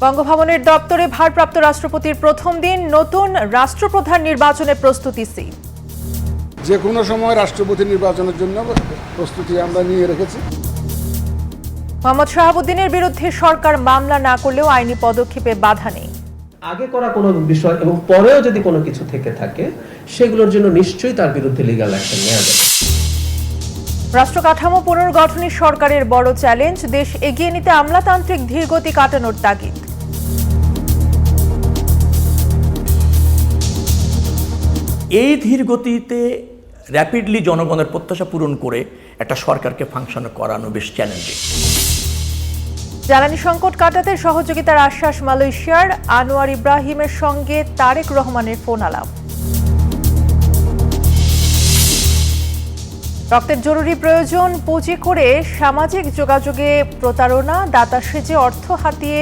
বঙ্গভবনের দপ্তরে ভারপ্রাপ্ত রাষ্ট্রপতির প্রথম দিন, নতুন রাষ্ট্রপ্রধান নির্বাচনে প্রস্তুতি সি। যে কোনো সময় রাষ্ট্রপতি নির্বাচনের জন্য প্রস্তুতি আমরা নিয়ে রেখেছি। মোহাম্মদ শাহাবুদ্দিনের বিরুদ্ধে সরকার মামলা না করলেও আইনি পদক্ষেপে বাধা নেই। আগে করা কোনো বিষয় এবং পরেও যদি কোনো কিছু থেকে থাকে সেগুলোর জন্য নিশ্চয়ই তার বিরুদ্ধে লিগ্যাল অ্যাকশন নেওয়া যাবে। রাষ্ট্র কাঠামো পুনর্গঠনই সরকারের বড় চ্যালেঞ্জ, দেশ এগিয়ে নিতে আমলাতান্ত্রিক ধীরগতি কাটানোর তাগিদ। এই ধীর গতিতে র্যাপিডলি জনগণের প্রত্যাশা পূরণ করে একটা সরকারকে ফাংশন করানো বেশ চ্যালেঞ্জিং। জ্বালানি সংকট কাটাতে সহযোগিতার আশ্বাস মালয়েশিয়ার, আনোয়ার ইব্রাহিমের সঙ্গে তারেক রহমানের ফোন আলাপ। রক্তের জরুরি প্রয়োজন, পুঁজি করে সামাজিক যোগাযোগে প্রতারণা, দাতা সেজে অর্থ হাতিয়ে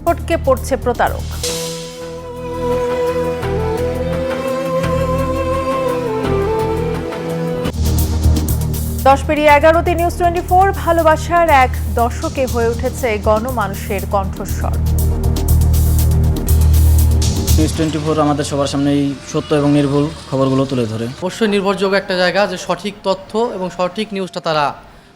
ফটকে পড়ছে প্রতারক। 10:11 নিউজ 24 ভালোবাসার এক দশকে হয়ে উঠেছে গণমানুষের কণ্ঠস্বর। নিউজ 24 আমাদের সবার সামনে এই সত্য এবং নির্ভুল খবরগুলো তুলে ধরে। অবশ্যই নির্ভরযোগ্য একটা জায়গা, যে সঠিক তথ্য এবং সঠিক নিউজটা তারা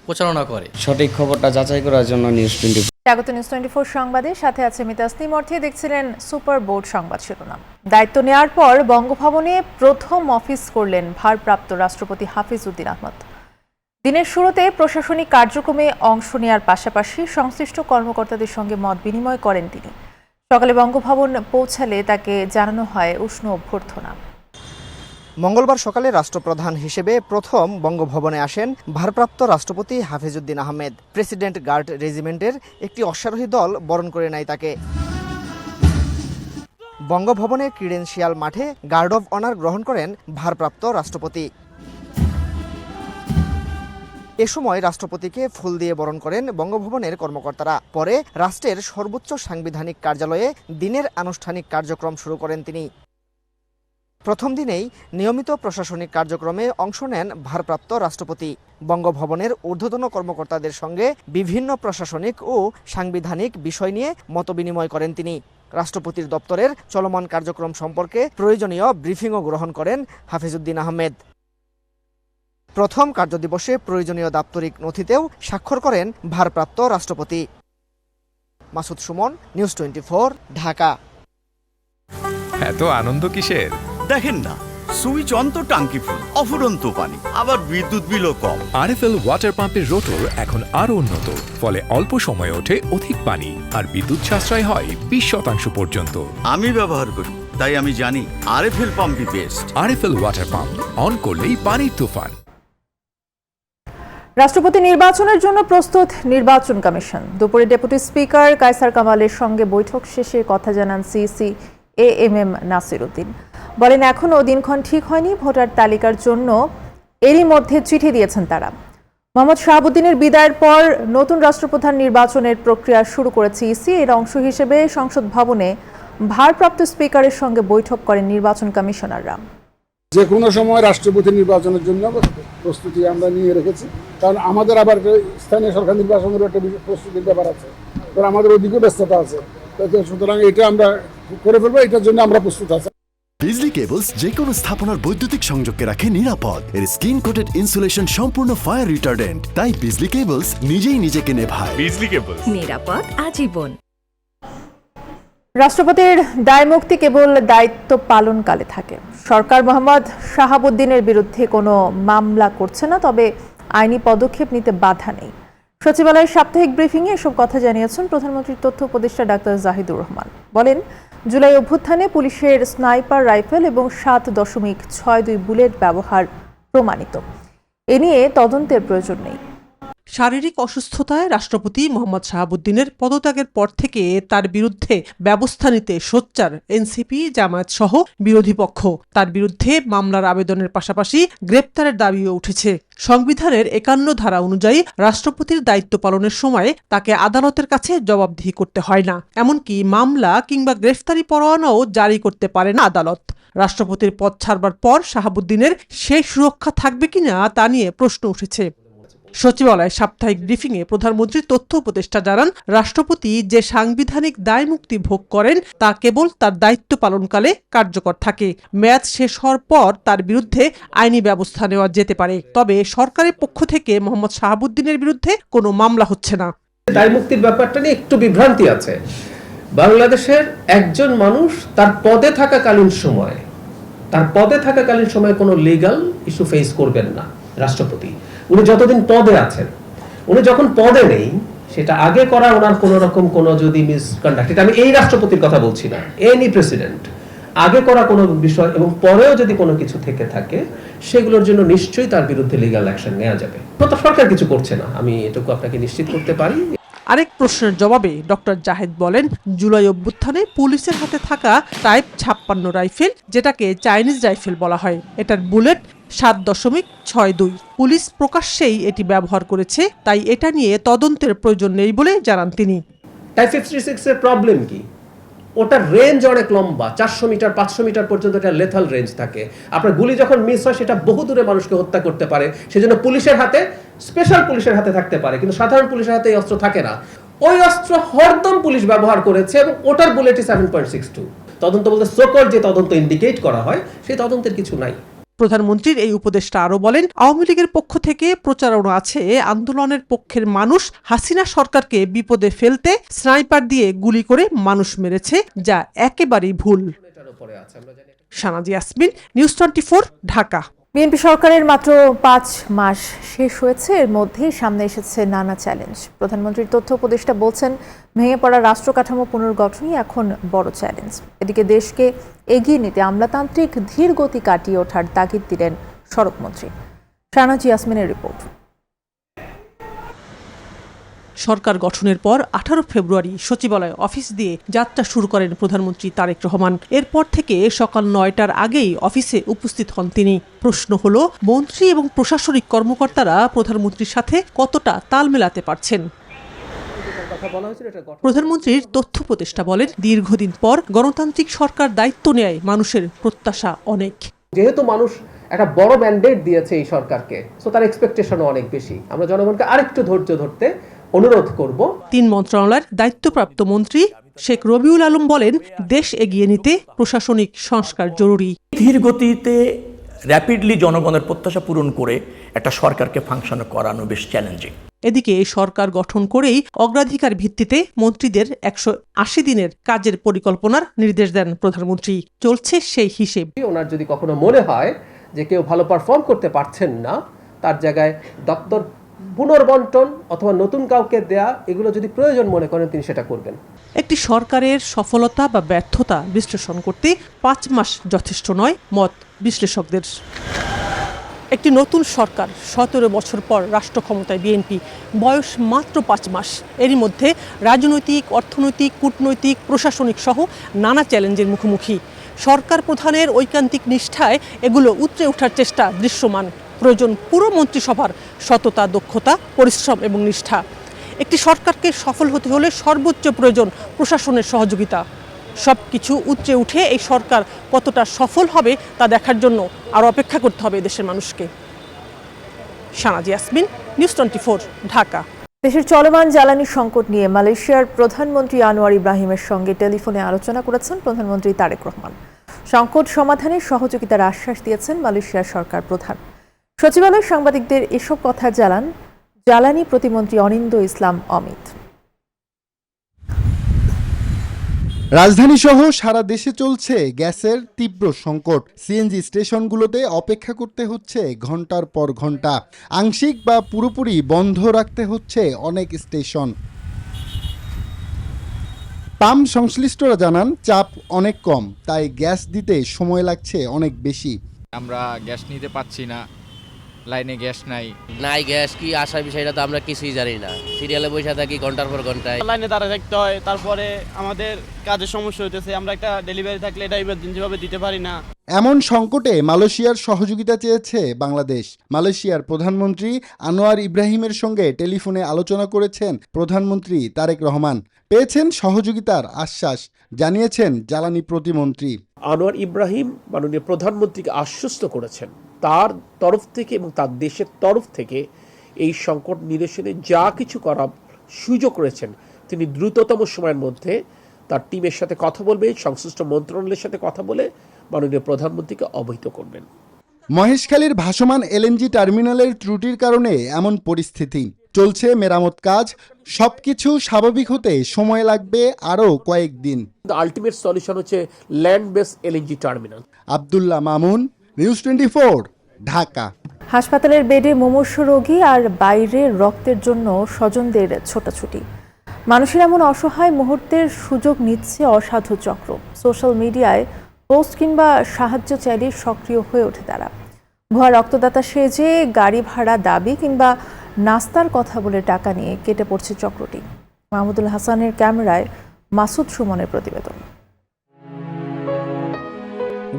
প্রচারণা করে। সঠিক খবরটা যাচাই করার জন্য নিউজ 24। স্বাগত নিউজ 24 সংবাদের সাথে আছে মিতাসনিম অর্থে। দেখছিলেন সুপার বোর্ড সংবাদ শিরোনাম। দায়িত্ব নেওয়ার পর বঙ্গভবনে প্রথম অফিস করলেন ভারপ্রাপ্ত রাষ্ট্রপতি হাফিজ উদ্দিন আহমেদ। দিনের শুরুতে প্রশাসনিক কার্যক্রমে অংশ নেওয়ার পাশাপাশি সংশ্লিষ্ট কর্মকর্তাদের সঙ্গে মত বিনিময় করেন তিনি। সকালে বঙ্গভবন পৌঁছালে তাকে জানানো হয় উষ্ণ অভ্যর্থনা। মঙ্গলবার সকালে রাষ্ট্রপ্রধান হিসেবে প্রথম বঙ্গভবনে আসেন ভারপ্রাপ্ত রাষ্ট্রপতি হাফিজ উদ্দিন আহমেদ। প্রেসিডেন্ট গার্ড রেজিমেন্টের একটি অশ্বারোহী দল বরণ করে নেয় তাকে। বঙ্গভবনে ক্রিডেন্সিয়াল মাঠে গার্ড অব অনার গ্রহণ করেন ভারপ্রাপ্ত রাষ্ট্রপতি। এ সময় রাষ্ট্রপতিকে ফুল দিয়ে বরণ করেন বঙ্গভবনের কর্মকর্তারা। পরে রাষ্ট্রের সর্বোচ্চ সাংবিধানিক কার্যালয়ে দিনের আনুষ্ঠানিক কার্যক্রম শুরু করেন তিনি। প্রথম দিনেই নিয়মিত প্রশাসনিক কার্যক্রমে অংশ নেন ভারপ্রাপ্ত রাষ্ট্রপতি। বঙ্গভবনের ঊর্ধ্বতন কর্মকর্তাদের সঙ্গে বিভিন্ন প্রশাসনিক ও সাংবিধানিক বিষয় নিয়ে মতবিনিময় করেন তিনি। রাষ্ট্রপতির দপ্তরের চলমান কার্যক্রম সম্পর্কে প্রয়োজনীয় ব্রিফিংও গ্রহণ করেন হাফিজ উদ্দিন আহমেদ। প্রথম কার্যদিবসে প্রয়োজনীয় দাপ্তরিক নথিতেও স্বাক্ষর করেন ভারপ্রাপ্ত রাষ্ট্রপতি। মাসুদ সুমন, নিউজ 24, ঢাকা। এত আনন্দ কিসের? দেখেন না, সুইচ অন তো টাঙ্কি ফুল, অফুরন্ত পানি, আবার বিদ্যুৎ বিলও কম। আরএফএল ওয়াটার পাম্পের রোটর এখন আরো উন্নত, ফলে অল্প সময়ে ওঠে অধিক পানি আর বিদ্যুৎ সাশ্রয় হয় 20% পর্যন্ত। আমি ব্যবহার করি, তাই আমি জানি আরএফএল পাম্পই best. RFL water pump, on করলেই পানির তুফান। রাষ্ট্রপতি নির্বাচনের জন্য প্রস্তুত নির্বাচন কমিশন। দুপুরে ডেপুটি স্পিকার কায়সার কামালের সঙ্গে বৈঠক শেষে কথা জানান সিইসি এএমএম নাসির উদ্দিন। বলেন, এখনও দিনক্ষণ ঠিক হয়নি। ভোটার তালিকার জন্য এরই মধ্যে চিঠি দিয়েছেন তারা। মোহাম্মদ শাহাবুদ্দিনের বিদায়ের পর নতুন রাষ্ট্রপ্রধান নির্বাচনের প্রক্রিয়া শুরু করেছে ইসি। এর অংশ হিসেবে সংসদ ভবনে ভারপ্রাপ্ত স্পিকারের সঙ্গে বৈঠক করেন নির্বাচন কমিশনাররা। যে কোনো সময় রাষ্ট্রপতি নির্বাচনের জন্য প্রস্তুতি আমরা নিয়ে রেখেছি, কারণ আমাদের আবার স্থানীয় সরকার নির্বাচনের একটা প্রস্তুতির ব্যাপার আছে, কারণ আমাদের ওদিকেও ব্যস্ততা আছে। সুতরাং এটা আমরা করে ফেলবো, এটার জন্য আমরা প্রস্তুত আছি। বিজলি কেবলস যে কোনো স্থাপনার বৈদ্যুতিক সংযোগকে রাখে নিরাপদ। এর স্কিন কোটেড ইনসুলেশন সম্পূর্ণ ফায়ার রিটার্ডেন্ট, তাই বিজলি কেবলস নিজেই নিজেকে নেভায়। বিজলি কেবলস, নিরাপদ আজীবন। রাষ্ট্রপতির দায়মুক্তি কেবল দায়িত্ব পালনকালে থাকে। সরকার মোহাম্মদ শাহাবুদ্দিনের বিরুদ্ধে কোনো মামলা করছে না, তবে আইনি পদক্ষেপ নিতে বাধা নেই। সচিবালয়ের সাপ্তাহিক ব্রিফিংয়ে এসব কথা জানিয়েছেন প্রধানমন্ত্রীর তথ্য উপদেষ্টা ডাক্তার জাহিদুর রহমান। বলেন, জুলাই অভ্যুত্থানে পুলিশের স্নাইপার রাইফেল এবং 7.62 বুলেট ব্যবহার প্রমাণিত। এ নিয়ে তদন্তের প্রয়োজন নেই। শারীরিক অসুস্থতায় রাষ্ট্রপতি মোহাম্মদ শাহাবুদ্দিনের পদত্যাগের পর থেকে তার বিরুদ্ধে ব্যবস্থা নিতে সোচ্চার এনসিপি, জামায়াত সহ বিরোধী পক্ষ। তার বিরুদ্ধে মামলার আবেদনের পাশাপাশি গ্রেপ্তারের দাবিও উঠেছে। সংবিধানের 51 ধারা অনুযায়ী রাষ্ট্রপতির দায়িত্ব পালনের সময় তাকে আদালতের কাছে জবাবদিহি করতে হয় না। এমনকি মামলা কিংবা গ্রেফতারি পরোয়ানাও জারি করতে পারে না আদালত। রাষ্ট্রপতির পদ ছাড়বার পর শাহাবুদ্দিনের সেই সুরক্ষা থাকবে কিনা তা নিয়ে প্রশ্ন উঠেছে। সচিবালয়ে সাপ্তাহিক ব্রিফিংয়ে প্রধানমন্ত্রীর তথ্য উপদেষ্টা জানান, রাষ্ট্রপতি যে সাংবিধানিক দায়মুক্তি ভোগ করেন তা কেবল তার দায়িত্ব পালনকালে কার্যকর থাকে। মেয়াদ শেষ হওয়ার পর তার বিরুদ্ধে আইনি ব্যবস্থা নেওয়া যেতে পারে। তবে সরকারের পক্ষ থেকে মোহাম্মদ শাহাবুদ্দিনের বিরুদ্ধে কোনো মামলা হচ্ছে না। দায়মুক্তির ব্যাপারটা নিয়ে একটু বিভ্রান্তি আছে। বাংলাদেশের একজন মানুষ তার পদে থাকাকালীন সময় কোনো লিগ্যাল ইস্যু ফেস করবেন না রাষ্ট্রপতি। উনি যতদিন পদে আছেন, উনি যখন পদে নেই, সেটা আগে করা ওনার কোন রকম কোন যদি মিসকন্ডাক্ট, এটা আমি এই রাষ্ট্রপতির কথা বলছি না, এনি প্রেসিডেন্ট আগে করা কোনো বিষয় এবং পরেও যদি কোনো কিছু থেকে থাকে, সেগুলোর জন্য নিশ্চয়ই তার বিরুদ্ধে লিগ্যাল অ্যাকশন নেওয়া যাবে। তো সরকার কিছু করছে না, আমি এটুকু আপনাকে নিশ্চিত করতে পারি। আরেক প্রশ্নের জবাবে ডক্টর জাহেদ বলেন, জুলাই অভ্যুত্থানে পুলিশের হাতে থাকা টাইপ 56 রাইফেল, যেটাকে চাইনিজ রাইফেল বলা হয়, এটার বুলেট 7.62। পুলিশ প্রকাশ্যেই এটি ব্যবহার করেছে, তাই এটা নিয়ে তদন্তের প্রয়োজন নেই বলে জানান তিনি। টাইপ 56 এর প্রবলেম কি? ওটার রেঞ্জ অনেক লম্বা, 400 মিটার 500 মিটার পর্যন্ত এটা লেথাল রেঞ্জ থাকে। আপনার গুলি যখন মিস হয়, সেটা বহু দূরে মানুষকে হত্যা করতে পারে। সেজন্য পুলিশের হাতে, স্পেশাল পুলিশের হাতে থাকতে পারে, কিন্তু সাধারণ পুলিশের হাতে এই অস্ত্র থাকে না। ওই অস্ত্র হরদম পুলিশ ব্যবহার করেছে এবং ওটার বুলেটই 7.62। তদন্ত বলতে সোকল যে তদন্ত ইন্ডিকেট করা হয়, সেই তদন্তের কিছু নাই। প্রধানমন্ত্রীর এই উপদেষ্টা আরো বলেন, আওয়ামী লীগের পক্ষ থেকে প্রচারণা আছে আন্দোলনের পক্ষের মানুষ হাসিনা সরকারকে বিপদে ফেলতে স্নাইপার দিয়ে গুলি করে মানুষ মেরেছে, যা একেবারেই ভুল। শানাজি ইয়াসমিন, নিউজ 24, ঢাকা। বিএনপি সরকারের মাত্র 5 মাস শেষ হয়েছে, এর মধ্যেই সামনে এসেছে নানা চ্যালেঞ্জ। প্রধানমন্ত্রীর তথ্য উপদেষ্টা বলছেন, ভেঙে পড়া রাষ্ট্র কাঠামো পুনর্গঠনই এখন বড় চ্যালেঞ্জ। এদিকে দেশকে এগিয়ে নিতে আমলাতান্ত্রিক ধীর গতি কাটিয়ে ওঠার তাগিদ দিলেন সড়কমন্ত্রী। শানাজি ইয়াসমিনের রিপোর্ট। সরকার গঠনের পর 18 ফেব্রুয়ারি সচিবালয় অফিস দিয়ে যাত্রা শুরু করেন প্রধানমন্ত্রী তারেক রহমান। এরপর থেকে সকাল 9টার আগেই অফিসে উপস্থিত হন তিনি। প্রশ্ন হলো, মন্ত্রী এবং প্রশাসনিক কর্মকর্তারা প্রধানমন্ত্রীর সাথে কতটা তাল মেলাতে পারছেন। প্রধানমন্ত্রীর তথ্য উপদেষ্টা বলেন, দীর্ঘদিন পর গণতান্ত্রিক সরকার দায়িত্ব নেয় মানুষের প্রত্যাশা অনেক। যেহেতু মানুষ একটা বড় ম্যান্ডেট দিয়েছে এই সরকারকে, সো তার এক্সপেকটেশনও অনেক বেশি। আমরা জনগণকে আরেকটু ধৈর্য ধরতে অনুরোধ করব। 3 মন্ত্রণালয়ের দায়িত্বপ্রাপ্ত মন্ত্রী শেখ রবিউল আলম বলেন, দেশ এগিয়ে নিতে প্রশাসনিক সংস্কার জরুরি। ধীর গতিতে র্যাপিডলি জনগণের প্রত্যাশা পূরণ করে একটা সরকারকে ফাংশন করানো বেশ চ্যালেঞ্জিং। এদিকে সরকার গঠন করেই অগ্রাধিকার ভিত্তিতে মন্ত্রীদের 180 দিনের কাজের পরিকল্পনার নির্দেশ দেন প্রধানমন্ত্রী। চলছে সেই হিসেব। ওনার যদি কখনো মনে হয় যে কেউ ভালো পারফর্ম করতে পারছেন না, তার জায়গায় দপ্তর পুনর্বন্টন অথবা নতুন কাউকে দেয়া, এগুলো যদি প্রয়োজন মনে করেন, তিনি সেটা করবেন। একটি সরকারের সফলতা বা ব্যর্থতা বিশ্লেষণ করতে 5 মাস যথেষ্ট নয়, মত বিশ্লেষকদের। একটি নতুন সরকার, 17 বছর পর রাষ্ট্র ক্ষমতায় বিএনপি, বয়স মাত্র 5 মাস। এরই মধ্যে রাজনৈতিক, অর্থনৈতিক, কূটনৈতিক, প্রশাসনিক সহ নানা চ্যালেঞ্জের মুখোমুখি। সরকার প্রধানের ঐকান্তিক নিষ্ঠায় এগুলো উতরে ওঠার চেষ্টা দৃশ্যমান। প্রয়োজন পুরো মন্ত্রিসভার সততা, দক্ষতা, পরিশ্রম এবং নিষ্ঠা। একটি সরকারকে সফল হতে হলে সর্বোচ্চ প্রয়োজন প্রশাসনের সহযোগিতা। সব কিছু উতরে উঠে এই সরকার কতটা সফল হবে তা দেখার জন্য আরও অপেক্ষা করতে হবে দেশের মানুষকে। শানাজি ইয়াসমিন, নিউজ 24, ঢাকা। দেশের চলমান জ্বালানি সংকট নিয়ে মালয়েশিয়ার প্রধানমন্ত্রী আনোয়ার ইব্রাহিমের সঙ্গে টেলিফোনে আলোচনা করেছেন প্রধানমন্ত্রী তারেক রহমান। সংকট সমাধানে সহযোগিতার আশ্বাস দিয়েছেন মালয়েশিয়ার সরকার প্রধান। সচিবালয়ের সাংবাদিকদের এসব কথা জানান জ্বালানি প্রতিমন্ত্রী অনিন্দ্য ইসলাম অমিত। রাজধানী সহ সারা দেশে চলছে গ্যাসের তীব্র সংকট। সিএনজি স্টেশনগুলোতে অপেক্ষা করতে হচ্ছে ঘন্টার পর ঘন্টা। আংশিক বা পুরোপুরি বন্ধ রাখতে হচ্ছে অনেক স্টেশন। পাম্প সংশ্লিষ্টরা জানান, চাপ অনেক কম, তাই গ্যাস দিতে সময় লাগছে অনেক বেশি। আমরা গ্যাস নিতে পাচ্ছি না, লাইনে গ্যাস নাই। গ্যাস কি আসা বিষয়টা তো আমরা কিছুই জানি না। সিরিয়ালে বসে থাকি ঘন্টার পর ঘন্টায়, লাইনে দাঁড়ায় থাকতে হয়। তারপরে আমাদের কাজের সমস্যা হইতেছে, আমরা একটা ডেলিভারি থাকলে এটা ইমার্জেন্সিভাবে দিতে পারি না। এমন সংকটে মালয়েশিয়ার সহযোগিতা চেয়েছে বাংলাদেশ। মালয়েশিয়ার প্রধানমন্ত্রী আনোয়ার ইব্রাহিমের সঙ্গে টেলিফোনে আলোচনা করেছেন প্রধানমন্ত্রী তারেক রহমান। পেয়েছেন সহযোগিতার আশ্বাস, জানিয়েছেন জ্বালানি প্রতিমন্ত্রী। আনোয়ার ইব্রাহিম মাননীয় প্রধানমন্ত্রীকে আশ্বস্ত করেছেন তার তরফ থেকে এবং তার দেশের তরফ থেকে এই সংকট নিরসনে যা কিছু করার সুযোগ রয়েছেন তিনি দ্রুততম সময়ের মধ্যে তার টিমের সাথে কথা বলবে, সংশ্লিষ্ট মন্ত্রণালয়ের সাথে কথা বলে মাননীয় প্রধানমন্ত্রীকে অবহিত করবেন। মহেশখালীর ভাসমান এলএনজি টার্মিনালের ত্রুটির কারণে এমন পরিস্থিতি। চলছে মেরামত কাজ, সবকিছু স্বাভাবিক হতে সময় লাগবে আরও কয়েকদিন। আলটিমেট সলিউশন হচ্ছে land base LNG terminal. Abdullah Mamun, news 24, Dhaka. হাসপাতালের বেডে মুমূর্ষু রোগী আর বাইরে রক্তের জন্য স্বজনদের ছোটাছুটি। মানুষের এমন অসহায় মুহূর্তের সুযোগ নিচ্ছে অসাধু চক্র। সোশ্যাল মিডিয়ায় পোস্ট কিংবা সাহায্য চাইলে সক্রিয় হয়ে ওঠে তারা। ভুয়া রক্তদাতা সেজে গাড়ি ভাড়া দাবি কিংবা নাস্তার কথা বলে টাকা নিয়ে কেটে পড়ছে চক্রটি। মাহমুদুল হাসানের ক্যামেরায় মাসুদ সুমনের প্রতিবেদন।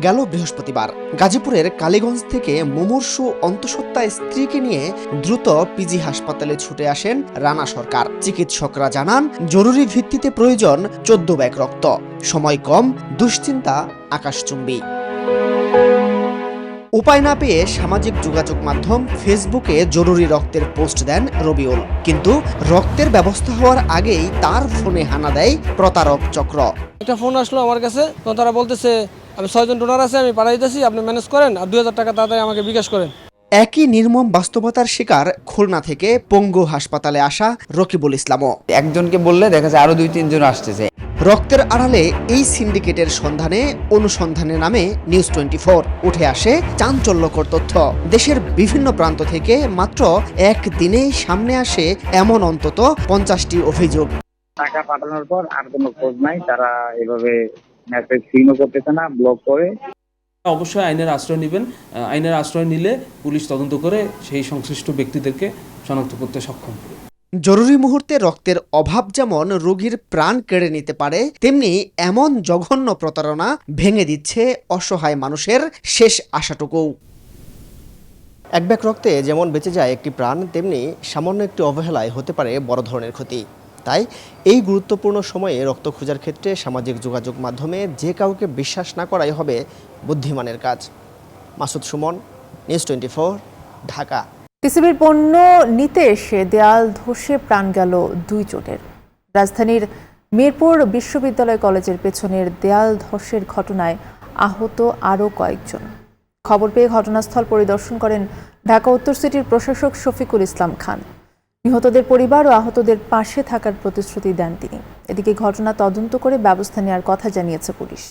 গেল বৃহস্পতিবার গাজীপুরের কালীগঞ্জ থেকে মুমূর্ষু অন্তঃসত্ত্বা স্ত্রীকে নিয়ে দ্রুত পিজি হাসপাতালে ছুটে আসেন রানা সরকার। চিকিৎসকরা জানান জরুরি ভিত্তিতে প্রয়োজন 14 ব্যাগ রক্ত, সময় কম, দুশ্চিন্তা আকাশচুম্বী। উপায় না পেয়ে সামাজিক যোগাযোগ মাধ্যম ফেসবুকে জরুরি রক্তের পোস্ট দেন রবিউল, কিন্তু রক্তের ব্যবস্থা হওয়ার আগেই তার ফোনে হানা দেয় প্রতারক চক্র। একটা ফোন আসলো আমার কাছে, তো তারা বলতেছে আমি 6 জন ডোনার আছে, আমি পাঠাই দিতেছি, আপনি ম্যানেজ করেন আর 2000 টাকা তাড়াতাড়ি আমাকে বিকাশ করেন। একই নির্মম বাস্তবতার শিকার খুলনা থেকে পঙ্গু হাসপাতালে আসা রকিবুল ইসলামও। একজনকে বললে দেখা যায় আরো 2-3 জন আসতেছে। রক্তের আড়ালে এই সিন্ডিকেটের অনুসন্ধানে নামে নিউজ 24 উঠে আসে চাঞ্চল্যকর তথ্য। দেশের বিভিন্ন প্রান্ত থেকে মাত্র একদিনেই সামনে আসে এমন অন্তত 50টি অভিযোগ। টাকা পাঠানোর পর আর কোনো খোঁজ নাই, তারা এভাবে মেসেজ সিনও করতেছে না, ব্লক করে। অবশ্যই আইনের আশ্রয় নেবেন, আইনের আশ্রয় নিলে পুলিশ তদন্ত করে সেই সংশ্লিষ্ট ব্যক্তিদেরকে শনাক্ত করতে সক্ষম হবে। জরুরি মুহূর্তে রক্তের অভাব যেমন রোগীর প্রাণ কেড়ে নিতে পারে, তেমনি এমন জঘন্য প্রতারণা ভেঙে দিচ্ছে অসহায় মানুষের শেষ আশাটুকু। এক ব্যাগ রক্তে যেমন বেঁচে যায় একটি প্রাণ, তেমনি সামান্য একটি অবহেলায় হতে পারে বড় ধরনের ক্ষতি। তাই এই গুরুত্বপূর্ণ সময়ে রক্ত খোঁজার ক্ষেত্রে সামাজিক যোগাযোগ মাধ্যমে যে কাউকে বিশ্বাস না করাই হবে বুদ্ধিমানের কাজ। মাসুদ সুমন, নিউজ 24, ঢাকা। টিসিবির পণ্য নিতে এসে দেয়াল ধসে প্রাণ গেল 2 চোটের। রাজধানীর মিরপুর বিশ্ববিদ্যালয় কলেজের পেছনের দেয়াল ধসের ঘটনায় আহত আরও কয়েকজন। খবর পেয়ে ঘটনাস্থল পরিদর্শন করেন ঢাকা উত্তর সিটির প্রশাসক শফিকুল ইসলাম খান। নিহতদের পরিবার ও আহতদের পাশে থাকার প্রতিশ্রুতি দেন তিনি। এদিকে ঘটনা তদন্ত করে ব্যবস্থা নেওয়ার কথা জানিয়েছে পুলিশ।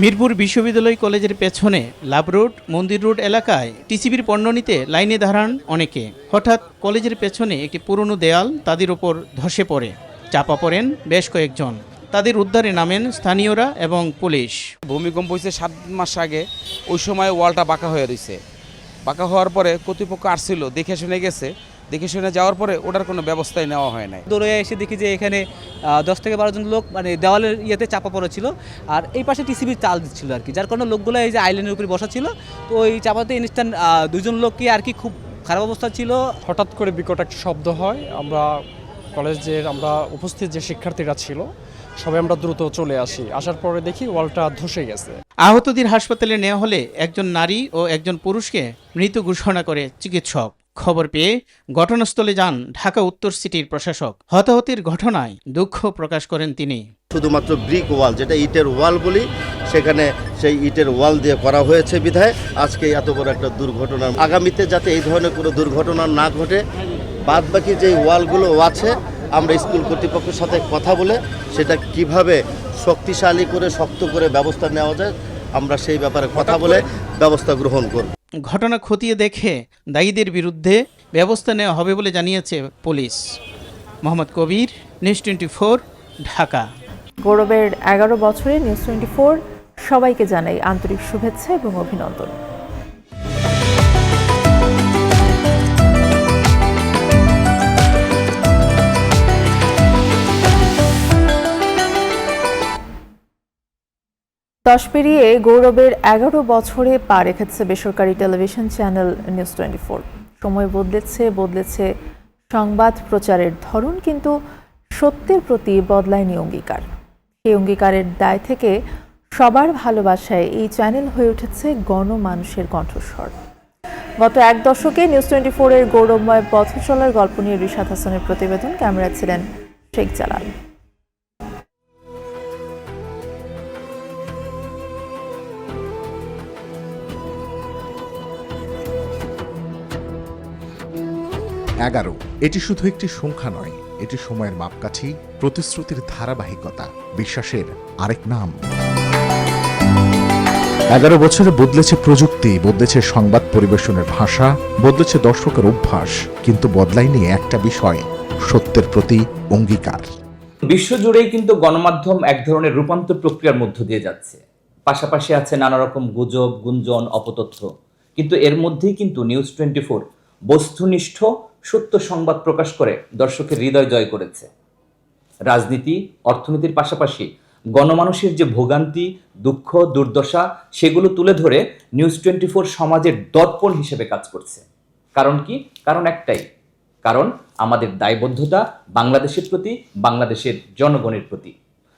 মিরপুর বিশ্ববিদ্যালয় কলেজের পেছনে লাভ রোড, মন্দির রোড এলাকায় টিসিবির পণ্য নিতে লাইনে দাঁড়ান অনেকে। হঠাৎ কলেজের পেছনে একটি পুরনো দেয়াল তাদের ওপর ধসে পড়ে, চাপা পড়েন বেশ কয়েকজন। তাদের উদ্ধারে নামেন স্থানীয়রা এবং পুলিশ। ভূমিকম্প হয়েছে 7 মাস আগে, ওই সময় ওয়ালটা বাঁকা হয়ে রয়েছে। বাঁকা হওয়ার পরে কর্তৃপক্ষ আসছিল, দেখে শুনে গেছে, দেখে শুনে যাওয়ার পরে ওটার কোনো ব্যবস্থাই নেওয়া হয় নাই। দৌড়ে এসে দেখি যে এখানে 10 থেকে 12 জন লোক মানে দেওয়ালের ইয়েতে চাপা পড়েছিল, আর এই পাশে টিসিবির চাল দিচ্ছিল আর কি, যার কারণে লোকগুলো এই যে আইল্যান্ডের উপরে বসা ছিল, তো ওই চাপাতে ইনস্ট্যান্ট 2 জন লোককে আর কি খুব খারাপ অবস্থা ছিল। হঠাৎ করে বিকট একটা শব্দ হয়, আমরা কলেজের উপস্থিত যে শিক্ষার্থীরা ছিল সবাই আমরা দ্রুত চলে আসি। আসার পরে দেখি ওয়ালটা ধসে গেছে। আহতদের হাসপাতালে নেওয়া হলে একজন নারী ও একজন পুরুষকে মৃত ঘোষণা করে চিকিৎসক। খবর পেয়ে ঘটনাস্থলে যান ঢাকা উত্তর সিটির প্রশাসক। হতাহতের ঘটনায় দুঃখ প্রকাশ করেন তিনি। শুধুমাত্র ব্রিক ওয়াল, যেটা ইটের ওয়াল বলি, সেখানে সেই ইটের ওয়াল দিয়ে করা হয়েছে বিধায় আজকে এত বড় একটা দুর্ঘটনা। আগামীতে যাতে এই ধরনের কোনো দুর্ঘটনা না ঘটে, বাদ বাকি যে ওয়ালগুলো আছে আমরা স্কুল কর্তৃপক্ষের সাথে কথা বলে সেটা কিভাবে শক্তিশালী করে শক্ত করে ব্যবস্থা নেওয়া যায় আমরা সেই ব্যাপারে কথা বলে ব্যবস্থা গ্রহণ করব। ঘটনা খতিয়ে দেখে দায়ীদের বিরুদ্ধে ব্যবস্থা নেওয়া হবে বলে জানিয়েছে পুলিশ। মোহাম্মদ কবির, নিউজ 24, ঢাকা। গৌরবের 11 বছরে নিউজ 24 সবাইকে জানাই আন্তরিক শুভেচ্ছা এবং অভিনন্দন। দশ পেরিয়ে গৌরবের 11 বছরে পা রেখেছে বেসরকারি টেলিভিশন চ্যানেল নিউজ 24। সময় বদলেছে সংবাদ প্রচারের ধরন, কিন্তু সত্যের প্রতি বদলায়নি অঙ্গীকার। সেই অঙ্গীকারের দায় থেকে সবার ভালোবাসায় এই চ্যানেল হয়ে উঠেছে গণমানুষের কণ্ঠস্বর। গত এক দশকে নিউজ 24-এর গৌরবময় পথ চলার গল্প নিয়ে রিশাদ হাসানের প্রতিবেদন। ক্যামেরায় ছিলেন শেখ জালাল। এটি শুধু একটি সংখ্যা নয়, এটি সময়ের মাপকাঠি, প্রতিশ্রুতির ধারাবাহিকতা, বিশ্বাসের আরেক নাম। 11 বছরে বদলেছে প্রযুক্তি, বদলেছে সংবাদ পরিবেশনের ভাষা, বদলেছে দর্শকের অভ্যাস, কিন্তু বদলায়নি একটা বিষয়, সত্যের প্রতি অঙ্গীকার। বিশ্বজুড়েই কিন্তু গণমাধ্যম এক ধরনের রূপান্তর প্রক্রিয়ার মধ্য দিয়ে যাচ্ছে। পাশাপাশি আছে নানা রকম গুজব, গুঞ্জন, অপতথ্য, কিন্তু এর মধ্যেই কিন্তু নিউজ 24 বস্তুনিষ্ঠ সত্য সংবাদ প্রকাশ করে দর্শকের হৃদয় জয় করেছে। রাজনীতি, অর্থনীতির পাশাপাশি গণমানুষের যে ভোগান্তি, দুঃখ, দুর্দশা সেগুলো তুলে ধরে নিউজ 24 সমাজের দর্পণ হিসেবে কাজ করছে। কারণ কি? কারণ একটাই, কারণ আমাদের দায়বদ্ধতা বাংলাদেশের প্রতি, বাংলাদেশের জনগণের প্রতি।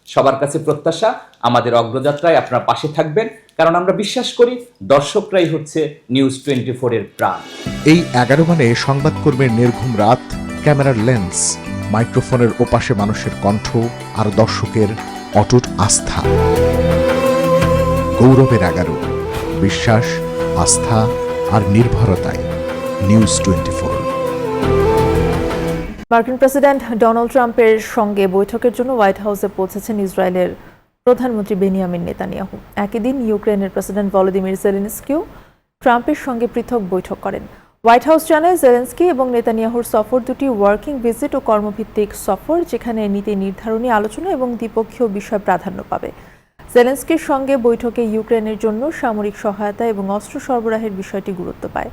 সবার কাছে প্রত্যাশা আমাদের অগ্রযাত্রায় আপনারা পাশে থাকবেন, কারণ আমরা বিশ্বাস করি দর্শকরাই হচ্ছে নিউজ 24-এর প্রাণ। এই 11 মানে সংবাদকর্মীর নির্ঘুম রাত, ক্যামেরার লেন্স, মাইক্রোফোনের ওপাশে মানুষের কণ্ঠ আর দর্শকের অটুট আস্থা। গৌরবের 11, বিশ্বাস, আস্থা আর নির্ভরতায় নিউজ 24। মার্কিন প্রেসিডেন্ট ডোনাল্ড ট্রাম্পের সঙ্গে বৈঠকের জন্য হোয়াইট হাউসে পৌঁছেছেন ইসরায়েলের প্রধানমন্ত্রী বেনিয়ামিন নেতানিয়াহু। একই দিন ইউক্রেনের প্রেসিডেন্ট ভলোদিমির জেলেনস্কিও ট্রাম্পের সঙ্গে পৃথক বৈঠক করেন। হোয়াইট হাউস জানায়, জেলেনস্কি এবং নেতানিয়াহুর সফর দুটি ওয়ার্কিং ভিজিট ও কর্মভিত্তিক সফর, যেখানে নীতি নির্ধারণী আলোচনা এবং দ্বিপক্ষীয় বিষয় প্রাধান্য পাবে। জেলেনস্কির সঙ্গে বৈঠকে ইউক্রেনের জন্য সামরিক সহায়তা এবং অস্ত্র সরবরাহের বিষয়টি গুরুত্ব পায়।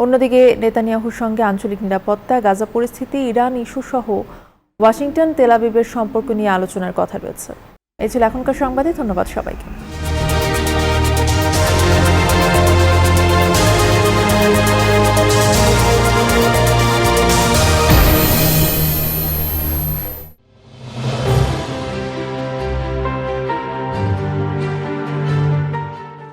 অন্যদিকে নেতানিয়াহুর সঙ্গে আঞ্চলিক নিরাপত্তা, গাজা পরিস্থিতি, ইরান ইস্যু সহ ওয়াশিংটন তেল আবিবের সম্পর্ক নিয়ে আলোচনার কথা রয়েছে। এই ছিল এখনকার সংবাদে। ধন্যবাদ সবাইকে।